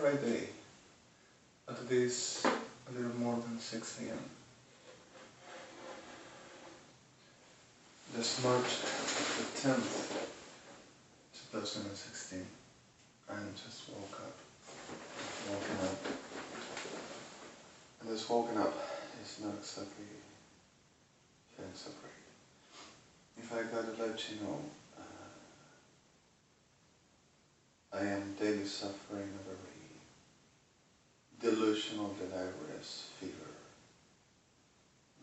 Friday at this a little more than 6 a.m. This March the 10th, 2016. I just woke up. And this woken up is not exactly feeling so great. If I gotta let you know, I am daily suffering a very delusional, delirious fever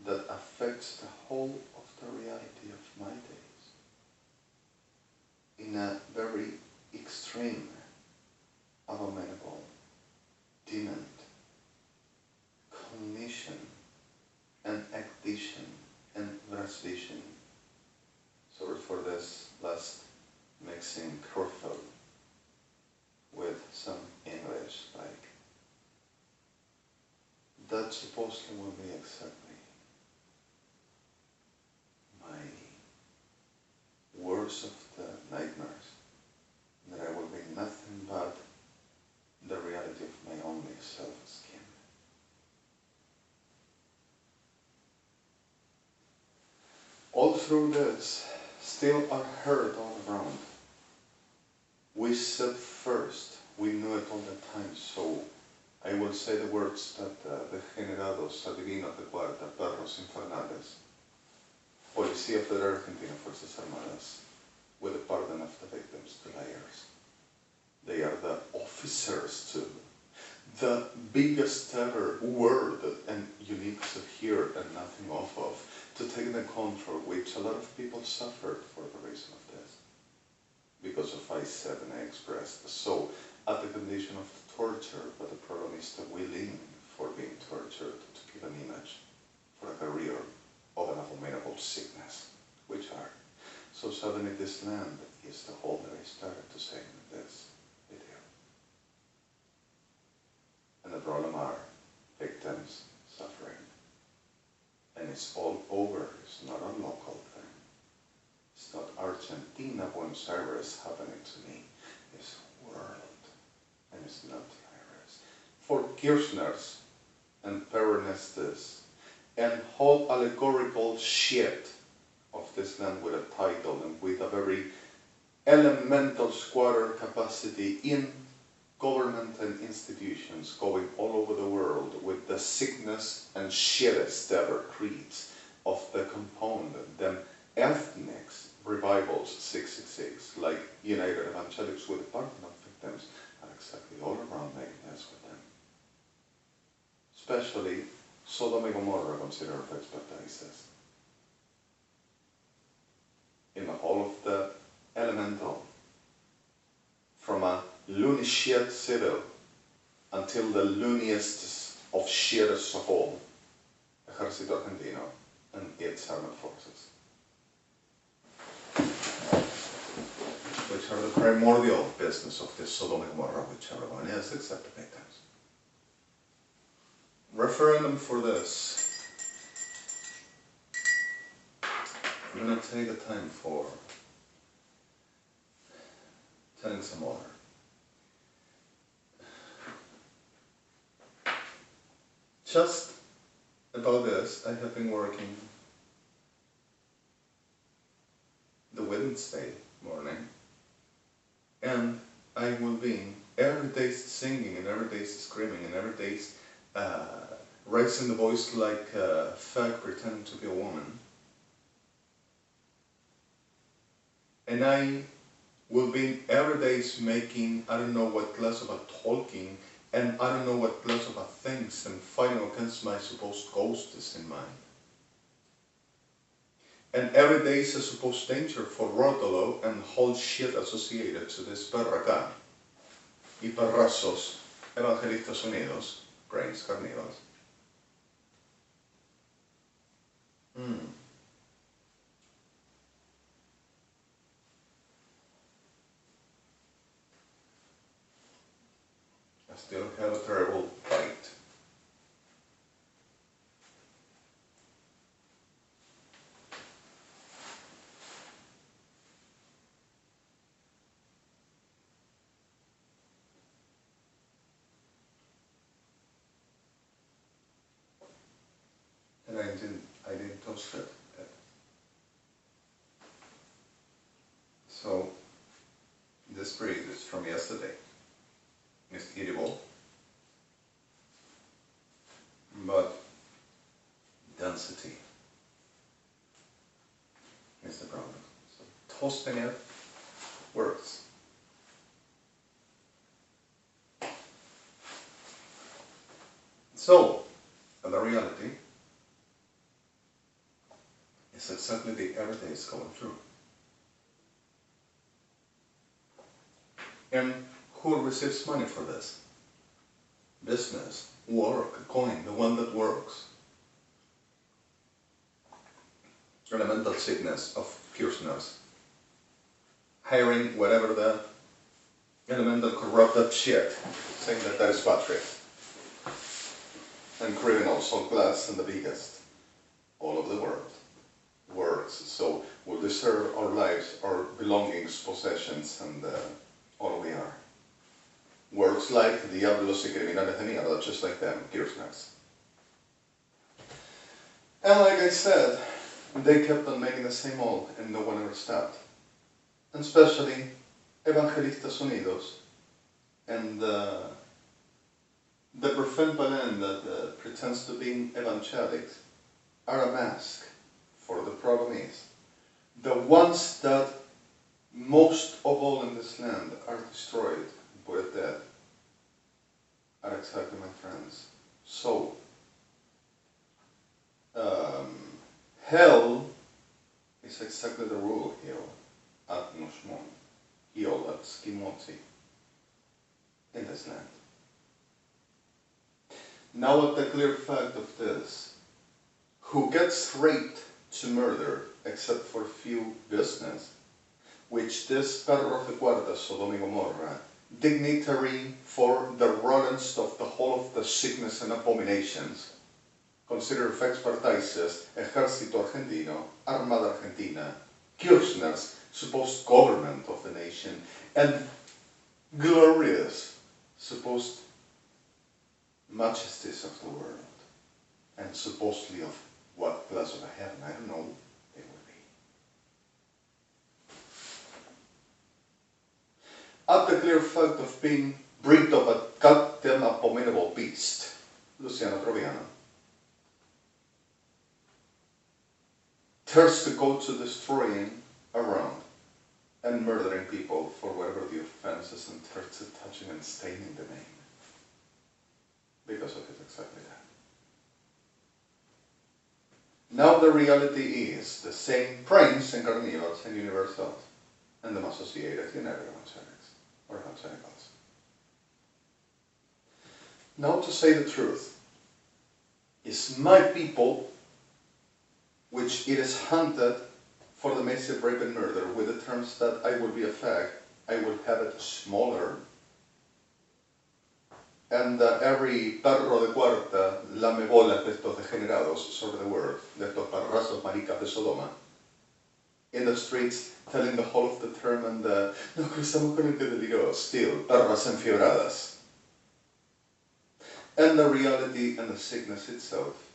that affects the whole of the reality of my days in a very extreme, abominable, demon, cognition, and actition, and vision. Sorry for this last mixing curfew with some English, like that supposedly will be exactly my worst of the nightmares, that I will be nothing but the reality of my only self-esteem. All through this, still are heard all around. We said first, we knew it all the time, so I will say the words that degenerados adivinos de cuarta, perros infernales, Policía Federal Argentina, Fuerzas Armadas, with the pardon of the victims, the liars. They are the officers too. The biggest ever word and unique to hear and nothing off of, to take the control, which a lot of people suffered for the reason of this. Because of I said and I expressed. So, at the condition of torture, but the problem is the willing for being tortured to give an image for a career of an abominable sickness, which are. So suddenly this land is the whole that I started to say in this video. And the problem are victims suffering. And it's all over, it's not a local thing. It's not Argentina, Buenos Aires happening to me. It's world. And it's not Aires. For Kirchners and Peronistas and whole allegorical shit of this land with a title and with a very elemental squatter capacity in government and institutions going all over the world with the sickness and shittest ever creeds of the component, them ethnics, revivals 666, like United Evangelics with the pardon of victims, are exactly all around making mess with them. Especially Sodom and Gomorrah considered of expertises. In the whole of the elemental, from a loony shit civil until the looniest of shittest of all, Ejército Argentino and its armed forces, which are the primordial business of this Sodom and Gomorrah, which everyone is except the victims. Referendum for this. I'm going to take the time for telling some more. Just about this, I have been working the Wednesday morning, and I will be every day singing and every day screaming and every day raising the voice like a fag pretending to be a woman. And I will be every day making I don't know what class of a talking and I don't know what class of a things and fighting against my supposed ghosts in mind. And every day is a supposed danger for Rotolo and whole shit associated to this perra acá. Y perrazos, evangelistas unidos, brains carnívoros. I still have a terrible bite. touched it. So, this breed is from yesterday. It's eatable, but density is the problem. So toasting it works. So, the reality is exactly the everyday is going through. And who receives money for this? Business, work, coin, the one that works. Elemental sickness of Kirchner's. Hiring whatever the elemental corrupted shit, saying that that is patria. And criminals, all class and the biggest, all of the world, works. So we deserve our lives, our belongings, possessions, and all we are. Works like diablos y criminales de mierda, just like them, Kirchner's. And like I said, they kept on making the same old, and no one ever stopped. And especially Evangelistas Unidos and the perfect balance that pretends to be evangelics are a mask for the problem is the ones that most of all in this land are destroyed, put dead, are exactly my friends. So, hell is exactly the rule here at Noshmon, here at Skimotsi, in this land. Now at the clear fact of this, who gets raped to murder except for few business, which this perro de cuarta, Sodom y Gomorrah, dignitary for the rodents of the whole of the sickness and abominations, consider expertises, Ejército Argentino, Armada Argentina, Kirchner's supposed government of the nation, and glorious supposed majesties of the world, and supposedly of what class of a heaven, I don't know, they will be. At the clear fact of being breathed of a goddamn abominable beast, Luciano Troviano, turns to go to destroying around and murdering people for whatever the offenses, and turns to touching and staining the name. Because of it, exactly that. Now the reality is the same prince and carnivals and universals and them associated in every evangelics or evangelicals. Now to say the truth, is my people, which it is hunted for the massive rape and murder with the terms that I will be a fact, I will have it smaller, and every perro de cuarta lame bolas de estos degenerados sobre the world, de estos parrazos maricas de Sodoma, in the streets telling the whole of the term and no cruzamos con el que deliró, still, perras enfiebradas. And the reality and the sickness itself,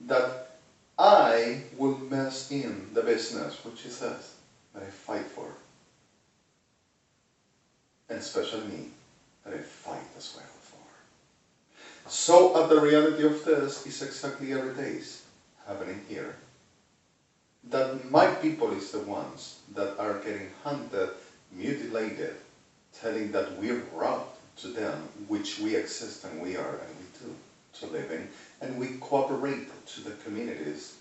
that I will mess in the business which he says that I fight for, and especially me, that I fight as well for. So the reality of this is exactly every day happening here. That my people is the ones that are getting hunted, mutilated, telling that we're robbed to them, which we exist and we are and we do to live in, and we cooperate to the communities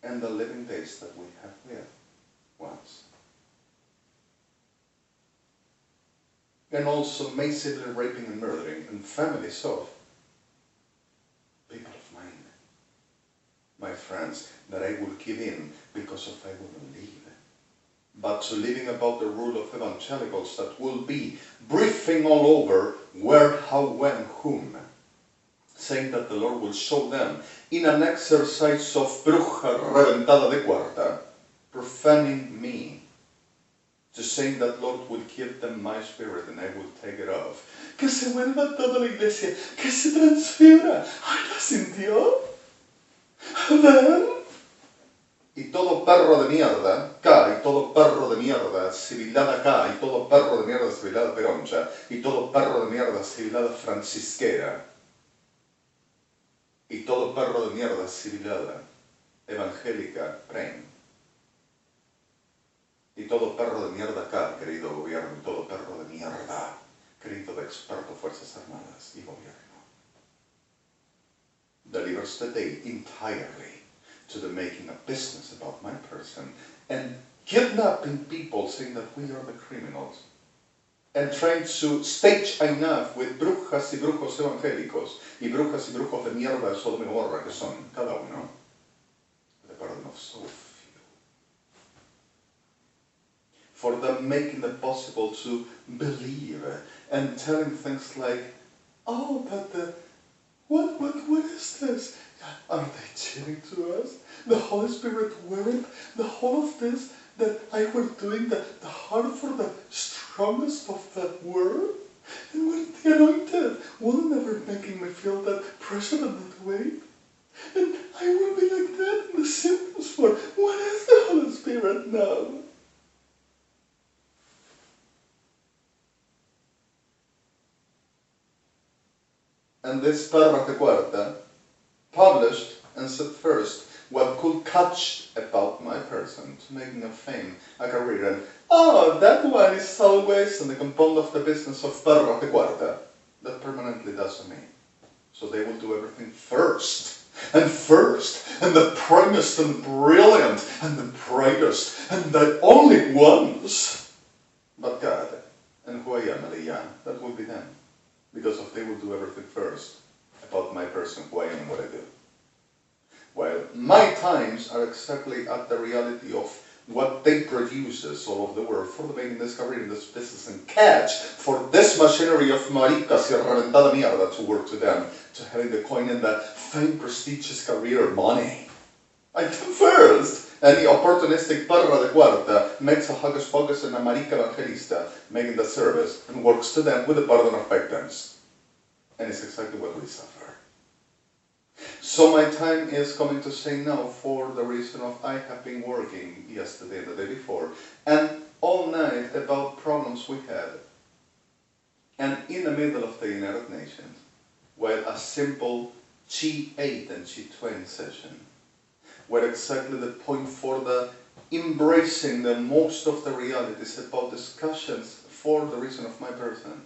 and the living days that we have with once. And also massively raping and murdering and families of people of mine, my friends, that I will give in because of I will believe, but to living about the rule of evangelicals that will be briefing all over where, how, when, whom, saying that the Lord will show them in an exercise of bruja reventada de cuarta, profaning me, to saying that Lord will give them my spirit and I will take it off. Que se vuelva toda la iglesia, que se transfiera. Ay, ¿la sintió? A ver. perro de mierda K y todo perro de mierda civilada K y todo perro de mierda civilada peroncha y todo perro de mierda civilada francisquera y todo perro de mierda civilada evangélica PREM y todo perro de mierda K, querido gobierno, y todo perro de mierda, querido experto Fuerzas Armadas y gobierno, delivers the day entirely to the making a business about my person and kidnapping people saying that we are the criminals and trying to stage enough with brujas y brujos evangélicos y brujas y brujos de mierda de Sodoma y Gomorra que son cada uno the burden of so few for them making it possible to believe and telling things like, oh, but what is this? Are they cheating to us? The Holy Spirit willing the whole of this that I was doing the heart for the strongest of the world? And with the anointed, wasn't ever making me feel that pressure and that weight? And I will be like that in the symptoms for what is the Holy Spirit now? And this perra de cuarta published and said first what could catch about my person to making a fame, a career, and oh, that one is always in the compound of the business of perra de cuarta. That permanently doesn't mean. So they will do everything first, and the primest and brilliant, and the brightest, and the only ones. But God, and who I am, Aliyah, that will be them. Because if they will do everything first about my person, who I am, and what I do. While my times are exactly at the reality of what they produces all over the world for the making this career in this business and catch for this machinery of maricas y reventada mierda to work to them, to having the coin and the fame, prestigious career, money. I do first. And the opportunistic perra de cuarta makes a hocus pocus and a marica evangelista making the service and works to them with the burden of victims. And it's exactly what we suffer. So my time is coming to say no for the reason of I have been working yesterday and the day before and all night about problems we had. And in the middle of the United Nations, while a simple G8 and G20 session, where exactly the point for the embracing the most of the realities about discussions for the reason of my person,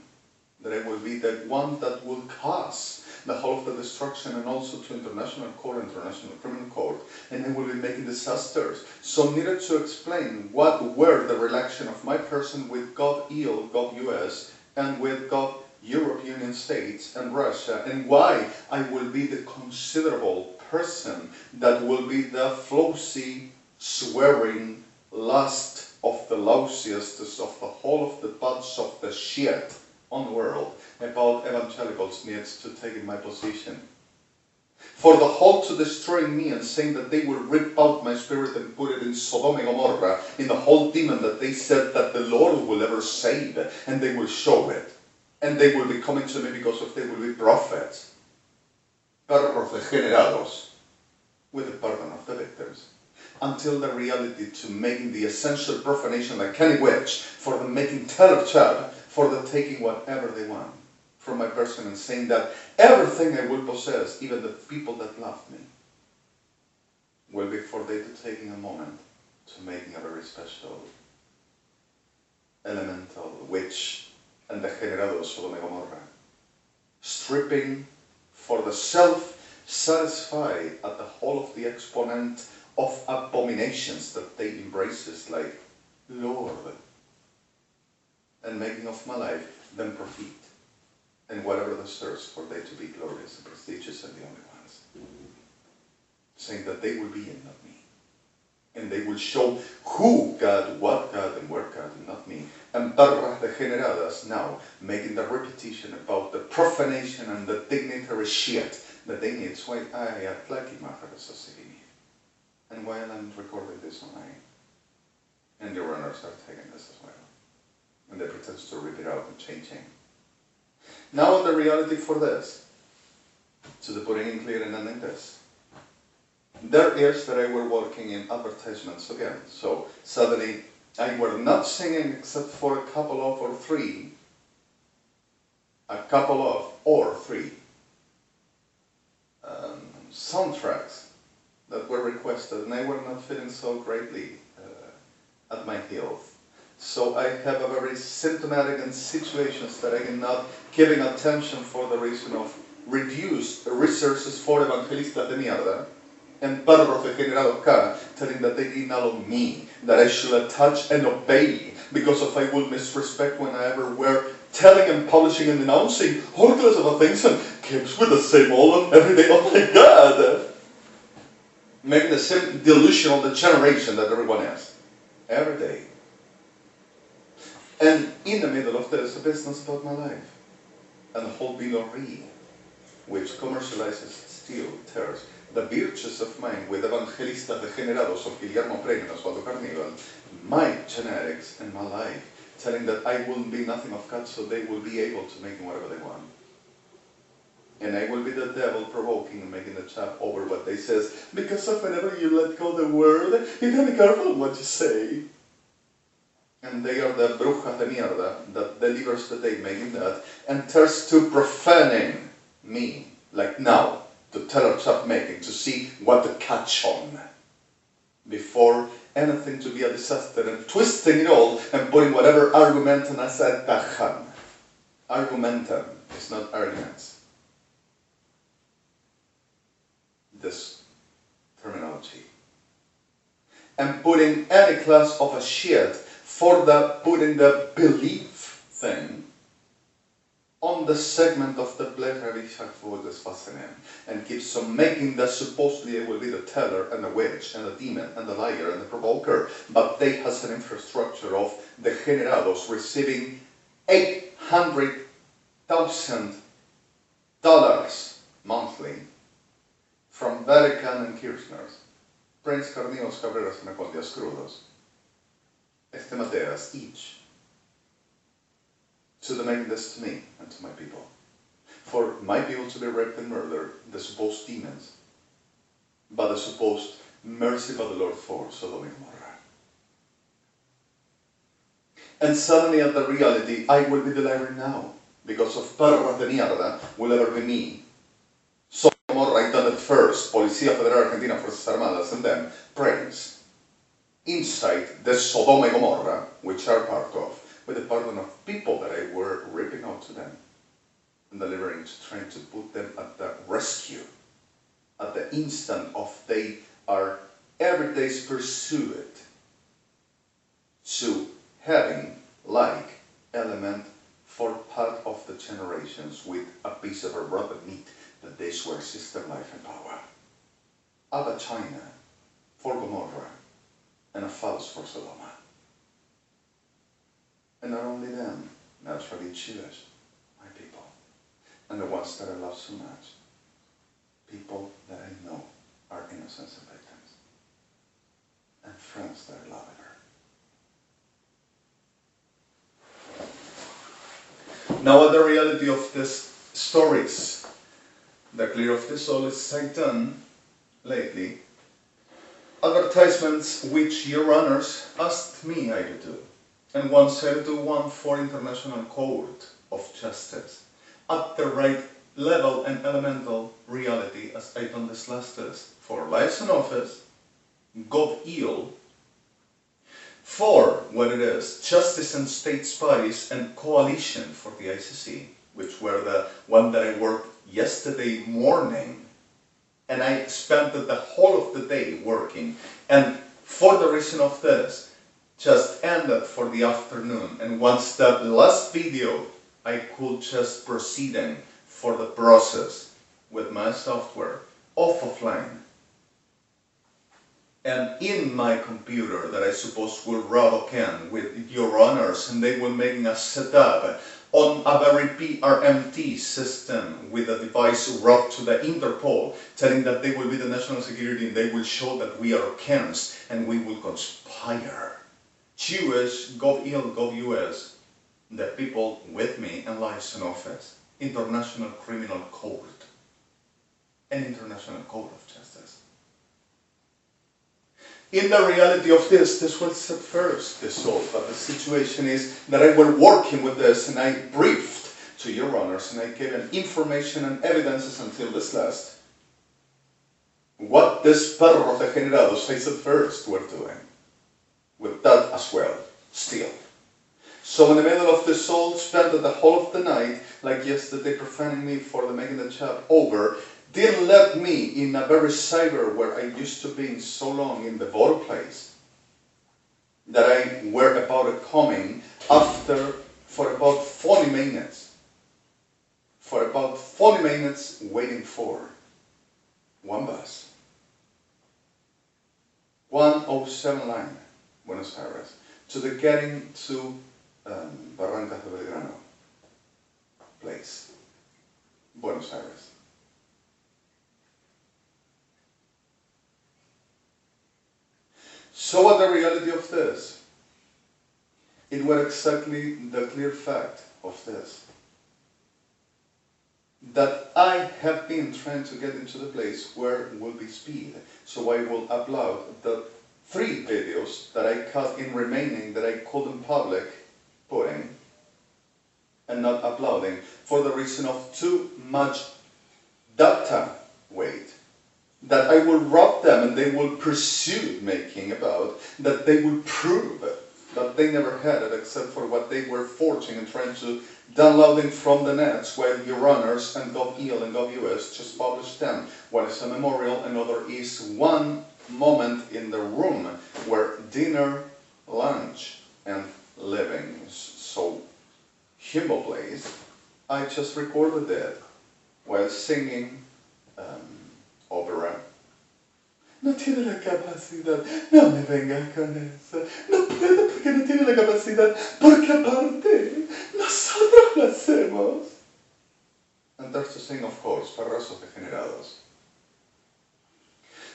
that I will be the one that will cause the whole of the destruction and also to international court, international criminal court, and I will be making disasters. So needed to explain what were the relation of my person with God EU, God US, and with God European States and Russia, and why I will be the considerable person that will be the flossy, swearing, lust of the lousiest of the whole of the bunch of the shit on the world about evangelicals needs to take in my position. For the whole to destroy me and saying that they will rip out my spirit and put it in Sodom and Gomorrah, in the whole demon that they said that the Lord will ever save, and they will show it. And they will be coming to me because of they will be prophets. Perros degenerados, with the pardon of the victims. Until the reality to making the essential profanation like Kenny Witch, for them making teller chat, for the taking whatever they want from my person and saying that everything I will possess, even the people that love me, will be for they to taking a moment to making a very special, elemental witch and degenerado Sodom and Gomorrah, stripping for the self-satisfied at the whole of the exponent of abominations that they embraces like Lord, and making of my life them profit, and whatever the serves for they to be glorious and prestigious and the only ones, saying that they will be and not me, and they will show who God, what God, and where God, and not me. And perras degeneradas now making the repetition about the profanation and the dignitary shit that they need. So I and while I'm recording this online, and the runners are taking this as well, and they pretend to rip it out and changing. Now the reality for this, to the putting in clear and ending this, there is that I were working in advertisements again. So suddenly I were not singing except for a couple of or three soundtracks that were requested, and I were not feeling so greatly at my health. So I have a very symptomatic and situations that I am not giving attention for the reason of reduced resources for evangelistas de mierda and perros degenerados K telling that they didn't allow me, that I should attach and obey because if I will misrespect when I ever were telling and publishing and denouncing all kinds of things and keeps with the same old every day. Oh my God! Maybe the same delusion of the generation that everyone has. Every day. And in the middle of this, a business about my life. And the whole Bilory, which commercializes steel, tears the virtues of mine with evangelistas degenerados of Guillermo Premio, Osvaldo Carnival, my genetics and my life, telling that I will be nothing of God, so they will be able to make whatever they want. And I will be the devil provoking and making the chap over what they says, because of whenever you let go the word, you gotta be careful what you say. And they are the brujas de mierda that delivers the day making that, and turns to profaning me, like now, to tell chap making, to see what to catch on, before anything to be a disaster, and twisting it all, and putting whatever argumentum as a cajan. Argumentum is not arguments. This terminology. And putting any class of a shit for putting the belief thing on the segment of the and keeps on making that supposedly it will be the teller and the witch and the demon and the liar and the provoker, but they has an infrastructure of degenerados receiving $800,000 monthly from Vatican and Kirchner's, Prince Carnios Cabreras and Acondias Crudos, Estemateas each, to the making this to me and to my people. For my people to be raped and murdered, the supposed demons, but the supposed mercy by the Lord for Sodom and Gomorrah. And suddenly at the reality, I will be delivering now, because of perras de mierda will ever be me. Sodom and Gomorrah, I done it first, Policía Federal Argentina, Fuerzas Armadas, and then Prince. Inside the Sodom and Gomorrah, which are part of, with the pardon of people that I were ripping out to them and delivering, trying to put them at the rescue, at the instant of they are every day's pursued to having like element for part of the generations with a piece of a rubber meat that they swear system, life and power. Abba China for Gomorrah and a phallus for Sodoma. And not only them, naturally Jewish, my people, and the ones that I love so much, people that I know are innocent and victims, and friends that I love ever. Now at the reality of these stories, the clear of this all is I've done lately, advertisements which your honors asked me I to do. And one said to one for International Court of Justice at the right level and elemental reality as I done this last test for lives in office, gov.il, for what it is, Justice and States Parties and Coalition for the ICC, which were the one that I worked yesterday morning, and I spent the whole of the day working, and for the reason of this, just ended for the afternoon, and once that last video, I could just proceeding for the process with my software offline and in my computer that I suppose will route again with your honors, and they will making a setup on a very PRMT system with a device route to the Interpol, telling that they will be the national security and they will show that we are against and we will conspire. Jewish, gov.il, gov.us, the people with me and lives in office, International Criminal Court, and International Court of Justice. In the reality of this was at first the soul, but the situation is that I were working with this and I briefed to your honors and I gave them information and evidences until this last what this perros degenerados I said first were doing. With that as well, still. So in the middle of the soul, spent the whole of the night, like yesterday, profaning me for the making the chat over, didn't let me in a very cyber where I used to be in so long in the voter place, that I were about coming after for about 40 minutes. For about 40 minutes waiting for one bus. 107 line, Buenos Aires, to the getting to Barrancas de Belgrano place, Buenos Aires. So what the reality of this? It was exactly the clear fact of this. That I have been trying to get into the place where will be speed. So I will upload the 3 videos that I cut in remaining that I couldn't public putting and not uploading for the reason of too much data weight. That I will rob them and they will pursue making about, that they will prove that they never had it except for what they were forging and trying to downloading from the nets while your honors and GovEL and GovUS just published them. One is a memorial, another is one moment in the room where dinner, lunch and living is so humble place. I just recorded it while singing opera. No tiene la capacidad, no me vengas con eso, no puedo porque no tiene la capacidad, porque aparte, nosotros lo hacemos. And there's to sing, of course, perros degenerados.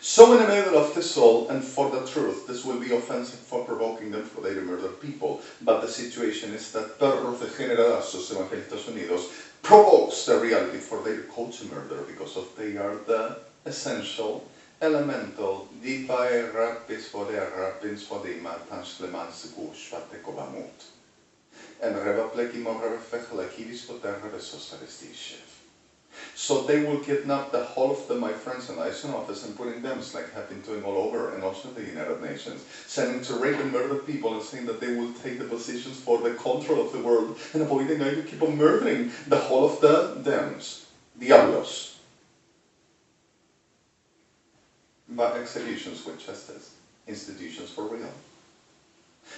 So in the middle of the soul and for the truth, this will be offensive for provoking them for they to murder people. But the situation is that perros degenerados, Evangelistas Unidos, provokes the reality for they to call to murder because of they are the essential, elemental, dipae rapis vodea rapins vodima tanschleman segush vatekobamut. And revaplekimo revefechlakivis voterra resosarestishev. So they will kidnap the whole of my friends in liaison office and putting them, it's like have been doing all over, and also the United Nations, sending to rape and murder people and saying that they will take the positions for the control of the world and avoiding how you keep on murdering the whole of the dems, diablos. But executions with justice, institutions for real.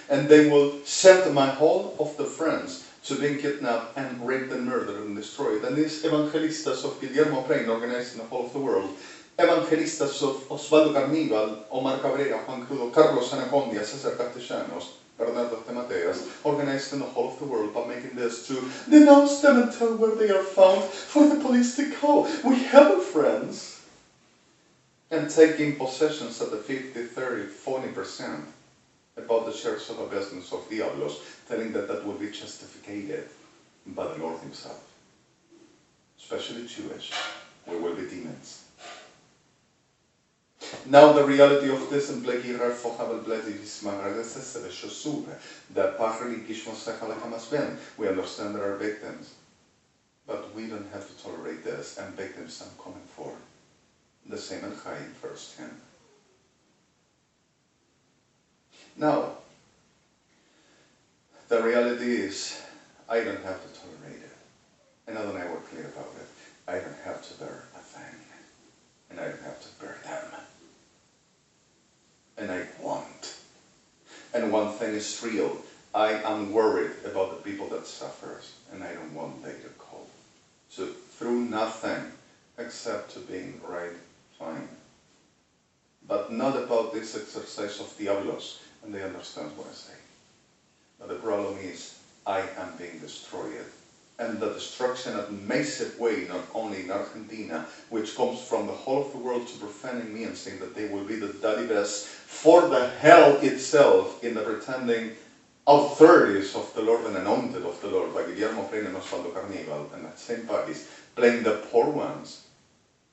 And they will send my whole of the friends to being kidnapped and raped and murdered and destroyed. And these evangelistas of Guillermo Prein organized in the whole of the world, evangelistas of Osvaldo Carníbal, Omar Cabrera, Juan Crudo, Carlos Anacondia, Cesar Castellanos, Bernardo Mateas, organized in the whole of the world by making this to denounce them and tell where they are found for the police to call. We have friends. And taking possessions at the 50, 30, 40% about the shares of a business of Diablos, telling that that will be justified by the Lord himself. Especially Jewish, we will be demons. Now the reality of this and we understand there are victims, but we don't have to tolerate this, and victims I'm coming for. The same in JHA'I firsthand. Now, the reality is, I don't have to tolerate it. And now that I were clear about it, I don't have to bear a thing. And I don't have to bear them. And I won't. And one thing is real. I am worried about the people that suffers, and I don't want they to call. So through nothing except to being right, fine. But not about this exercise of diablos, and they understand what I say. But the problem is, I am being destroyed. And the destruction at massive way, not only in Argentina, which comes from the whole of the world to profaning me and saying that they will be the daddy best for the hell itself in the pretending authorities of the Lord and anointed of the Lord by Guillermo Prein and Osvaldo Carníbal and that same parties, playing the poor ones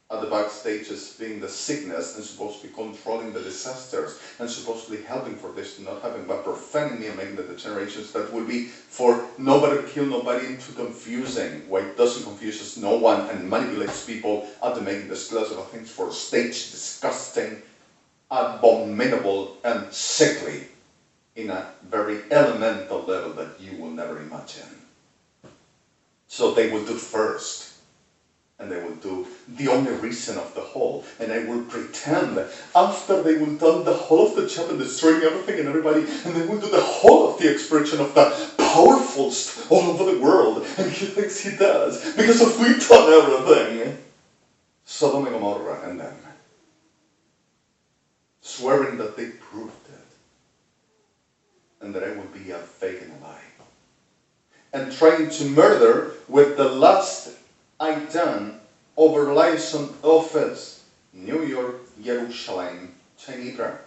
at the backstages being the sickness and supposed to be controlling the disasters and supposedly helping for this to not happen, but preventing me and making the degenerations that will be for nobody to kill nobody into confusing, why it doesn't confuses no one and manipulates people into making this class of things for stage disgusting, abominable and sickly in a very elemental level that you will never imagine. So they will do first. And they will do the only reason of the whole. And I will pretend after they will done the whole of the job and destroying everything and everybody, and they will do the whole of the expression of the powerfulst all over the world. And he thinks he does, because of we done everything. Sodom and Gomorrah and them. Swearing that they proved it. And that I will be a fake and a lie. And trying to murder with the last I done over liaison office, New York, Jerusalem, Geneva,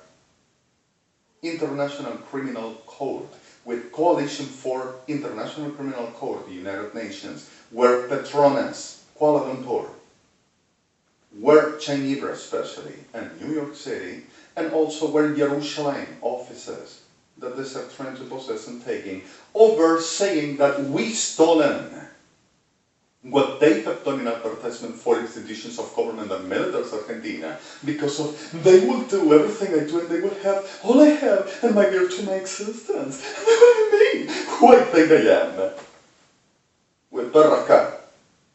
International Criminal Court, with Coalition for International Criminal Court, the United Nations, where Petronas, Kuala Lumpur, where Geneva especially, and New York City, and also where Jerusalem offices that they are trying to possess and taking over, saying that we stolen what they have done in advertisement for institutions of government and militaries Argentina, because of they will do everything I do and they will have all I have and my year to my existence. And what do you mean? Who I think I am? With Barraca,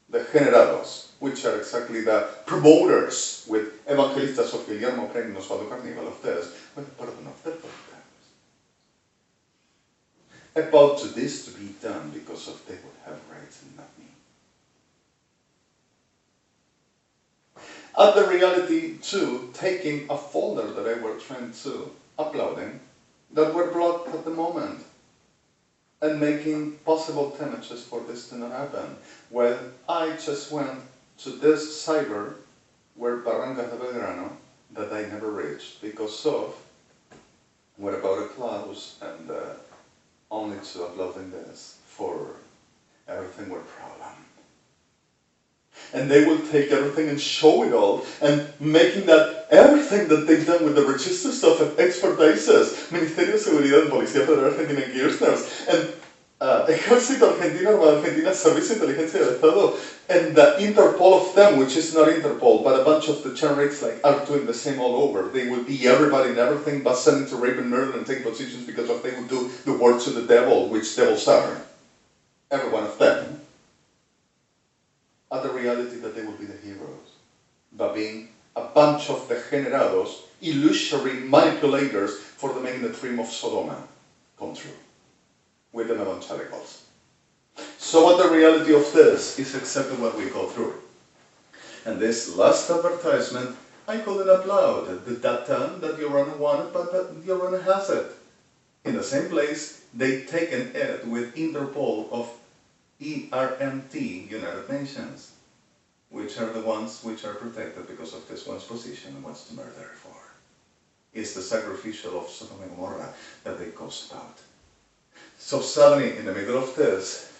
the generados, which are exactly the promoters with evangelistas of Guillermo Pren, Osvaldo Carnival of this, with the pardon of their times. About to this to be done because of they would have rights and not me. At the reality too, taking a folder that I were trying to uploading that were blocked at the moment and making possible damages for this to not happen. Well, I just went to this cyber where Barrancas de Belgrano that I never reached because of what about a clause and only to uploading this for everything were problem. And they will take everything and show it all, and making that everything that they've done with the registers of expertises, Ministerio de Seguridad, Policía Federal Argentina, Kirchners, and Ejército Argentino, Armada Argentina, Servicio de Inteligencia del Estado, and the Interpol of them, which is not Interpol, but a bunch of the generates like are doing the same all over. They will be everybody and everything, but sending to rape and murder and take positions because of they will do the work to the devil, which devils are. Every one of them. At the reality that they will be the heroes, but being a bunch of degenerados, illusory manipulators for the making the dream of Sodoma come true with the evangelicals. So what the reality of this is exactly what we go through. And this last advertisement, I couldn't upload the data that your Honor wanted, but that your Honor has it. In the same place, they've taken it with Interpol of ERMT, United Nations, which are the ones which are protected because of this one's position and wants to murder for. It's the sacrificial of Sodom and Gomorrah that they caused about. So suddenly, in the middle of this,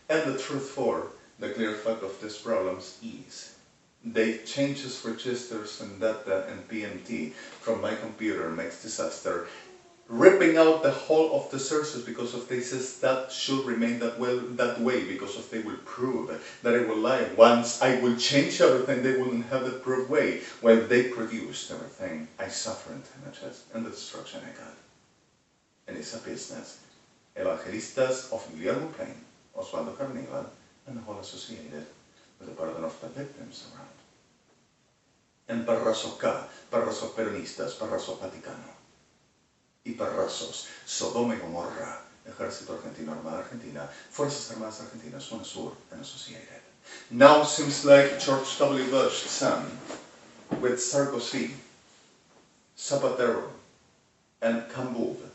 and the truth for the clear fact of these problems is, they changes registers and data and PMT from my computer makes disaster, ripping out the whole of the sources because of this is that should remain that way because of they will prove that I will lie. Once I will change everything, they wouldn't have the proof way. When they produced everything, I suffered damages and the destruction I got. And it's a business. Evangelistas of Guillermo Plain, Osvaldo Carnival, and the whole associated with the pardon of the victims around. And Parrasos K, Parrasos Peronistas, Parrasos Vaticano. Y Parrasos, Sodoma y Gomorra, Ejército Argentino, Armada Argentina, Fuerzas Armadas Argentinas, UNASUR, and associated. Now seems like George W. Bush's son, with Sarkozy, Zapatero, and Cambouve,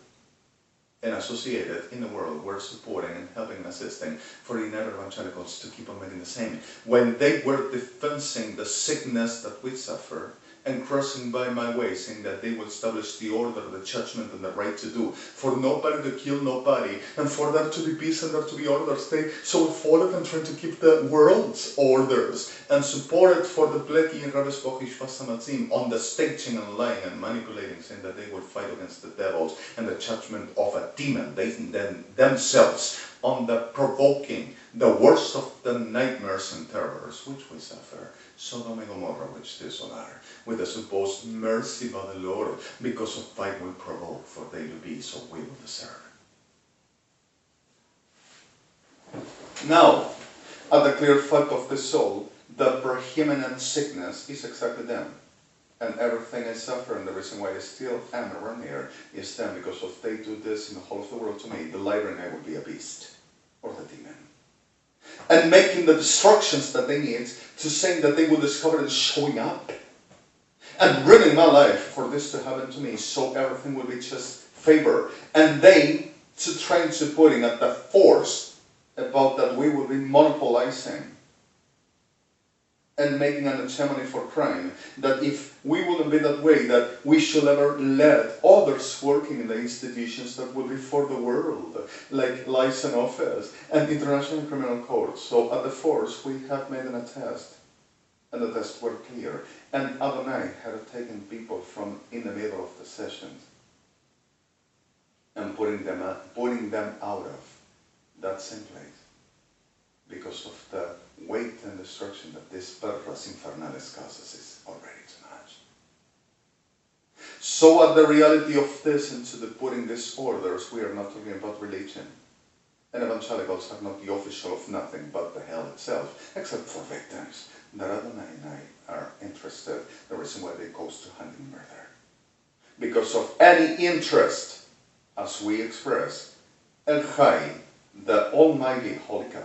and associated in the world were supporting and helping and assisting for the United Evangelicals to keep on making the same. When they were defending the sickness that we suffer, and crossing by my way, saying that they will establish the order, the judgment, and the right to do, for nobody to kill nobody, and for there to be peace and there to be orders. They so followed and tried to keep the world's orders, and supported for the pleki and rabespochish on the staging and lying and manipulating, saying that they will fight against the devils and the judgment of a demon, they themselves, on the provoking the worst of the nightmares and terrors which we suffer, Sodom and Gomorrah, which desolate, with the supposed mercy by the Lord, because of fight we provoke, for they to be, so we will deserve. Now, at the clear fact of the soul, the preeminent sickness is exactly them. And everything I suffer, and the reason why I still am around here, is them, because if they do this in the whole of the world to me, the lighter I will be a beast, or the demon. And making the destructions that they need, to saying that they will discover and showing up. And ruining my life for this to happen to me, so everything will be just favor. And they, to trying to putting at the force about that we will be monopolizing and making an hegemony for crime, that if we wouldn't be that way, that we should ever let others working in the institutions that will be for the world, like LESE and OFID and International Criminal Court. So at the force we have made a test, and the tests were clear, and Adonai had taken people from in the middle of the sessions and putting them out of that same place, because of the weight and destruction that this perras infernales causes is already too much. So at the reality of this, into the putting these orders, we are not talking about religion. And evangelicals are not the official of nothing but the hell itself, except for victims. That Adonai and I are interested, the reason why they goes to hunting murder. Because of any interest, as we express, JHA'I, the Almighty Holy God,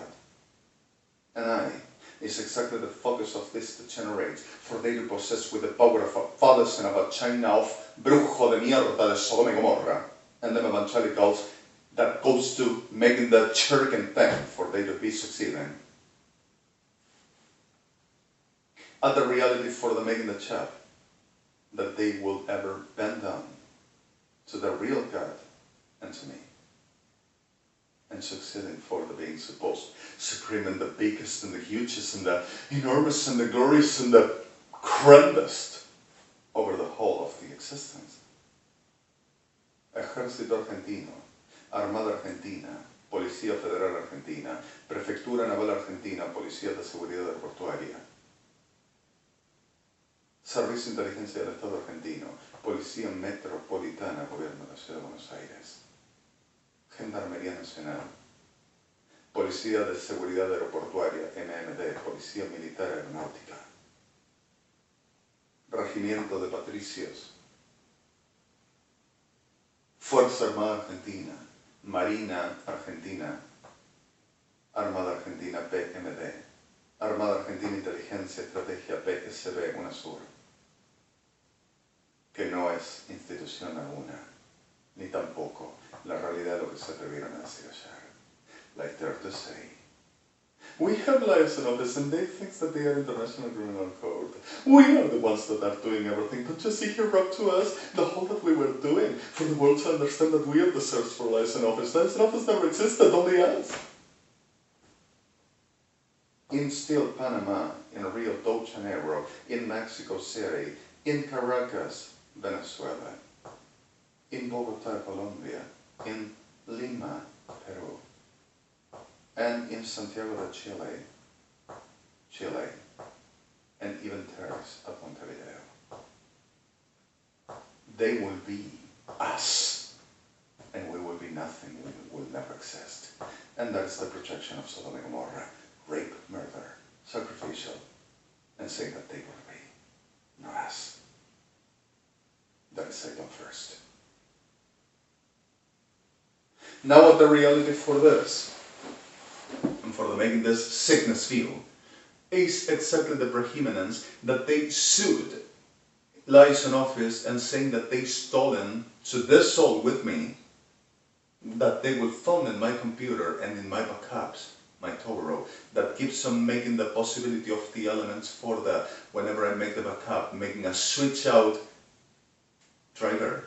and I, is exactly the focus of this to generate, for they to possess with the power of a phallus and a vagina of brujo de mierda de Sodom and Gomorrah, and them evangelicals that goes to making the churken thing, for they to be succeeding. At the reality for the making the chap, that they will ever bend down to the real God and to me, and succeeding for the being supposed supreme and the biggest and the hugest and the enormous and the glorious and the grandest over the whole of the existence. Ejército Argentino, Armada Argentina, Policía Federal Argentina, Prefectura Naval Argentina, Policía de Seguridad Aeroportuaria, Servicio de Inteligencia del Estado Argentino, Policía Metropolitana, Gobierno de la Ciudad de Buenos Aires, Gendarmería Nacional, Policía de Seguridad Aeroportuaria, MMD, Policía Militar Aeronáutica, Regimiento de Patricios, Fuerza Armada Argentina, Marina Argentina, Armada Argentina PMD, Armada Argentina Inteligencia Estrategia PSB UNASUR, que no es institución alguna, ni tampoco la realidad de lo que se atrevieron a decir ayer. Like they're to say, we have lives and office and they think that they are International Criminal Court. We are the ones that are doing everything, but just see here up to us the whole that we were doing, for the world to understand that we are the search for lives and office. Lives and office never existed, only us. In still Panama, in Rio de Janeiro, in Mexico City, in Caracas, Venezuela, in Bogotá, Colombia, in Lima, Peru, and in Santiago de Chile, and even Terrace at Montevideo. They will be us, and we will be nothing, we will never exist. And that is the projection of Sodom and Gomorrah, rape, murder, sacrificial, and saying that they will be, not us. That is Satan first. Now what the reality for this, and for the making this sickness feel, is exactly the preeminence that they sued LESE and office and saying that they stolen to this soul with me, that they will phone in my computer and in my backups, my Toggle, that keeps on making the possibility of the elements for the, whenever I make the backup, making a switch out driver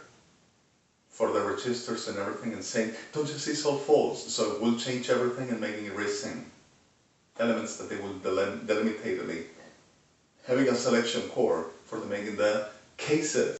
for the registers and everything, and saying, don't you see it's all false? So we'll change everything and making it resync. Elements that they will delimitatedly having a selection core for the making the cases.